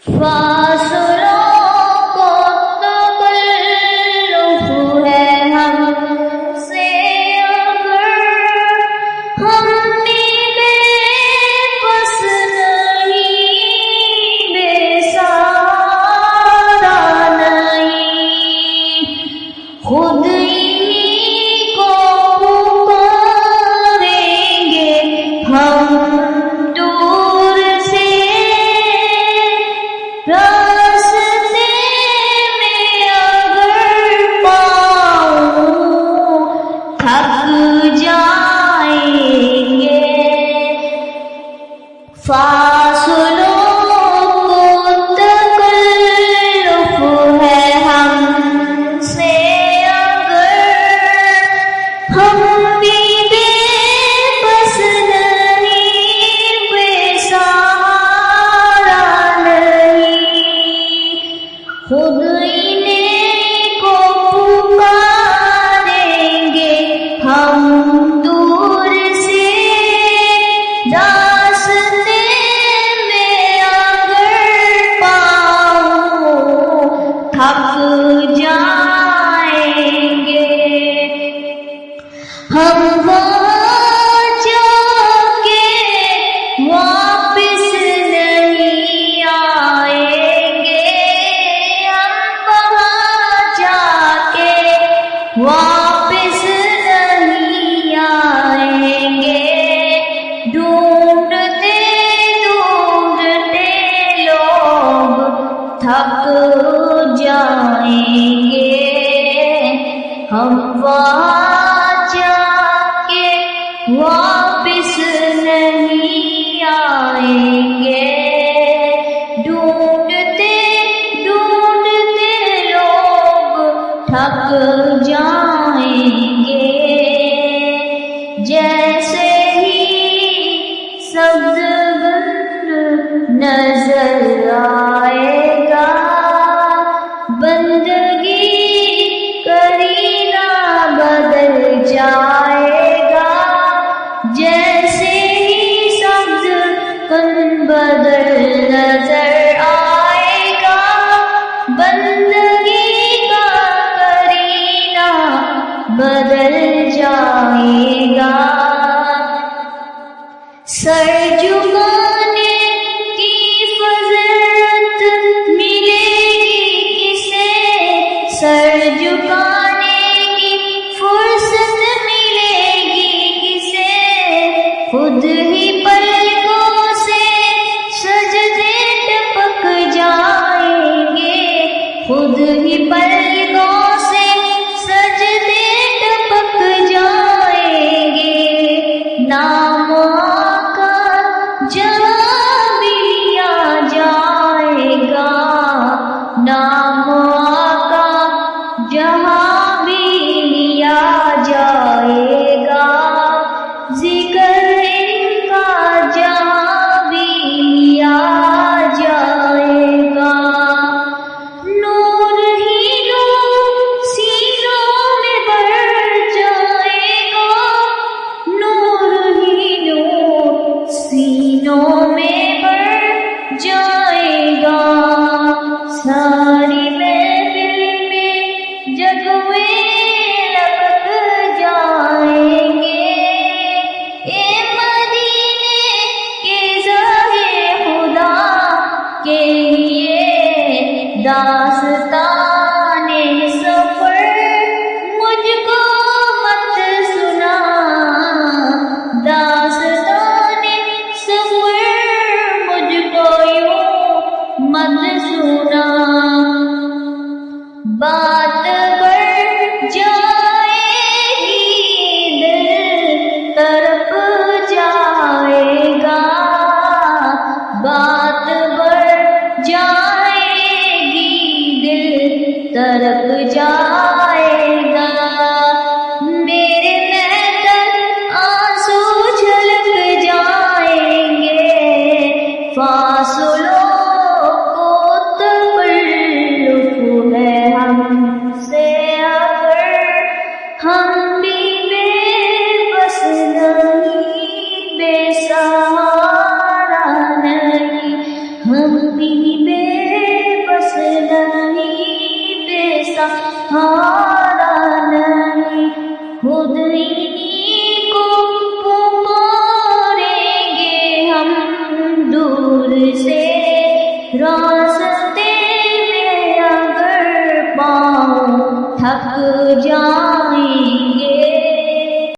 فاصلوں کو تکلف ہے ہم سے اگر ہم بھی بے بس نہیں، بے سہارا نہیں، خود انہی کو پکاریں گے ہم دور سے، راستے میں اگر پاؤں تھک جائیں گے، فاصلوں کو تکلف ہے ہم سے اگر ہم بھی بے بس نہیں، بے سہارا نہیں، خود انہیں کو پکاریں گے ہم دور سے، راستے میں اگر پاؤں تھک جائیں گے، ہم وہاں جا کے واپس نہیں آئیں گے، ہم وہاں جا کے واپس نہیں آئیں گے، ڈھونڈتے ڈھونڈتے لوگ تھک جائیں گے، ہم وہاں جا کے واپس نہیں آئیں گے، ڈھونڈتے ڈھونڈتے لوگ تھک جائیں گے، جیسے ہی سبز بن نظر آئے گا، بندگی کرینہ بدل جائے گا، جیسے ہی سبز کن بدل نظر آئے گا، بندگی کا کرینہ بدل جائے گا، سر جھکانے کی فضیلت سہارا نہیں، خود انہیں کو پکاریں گے ہم دور سے، راستے میں اگر پاؤں تھک جائیں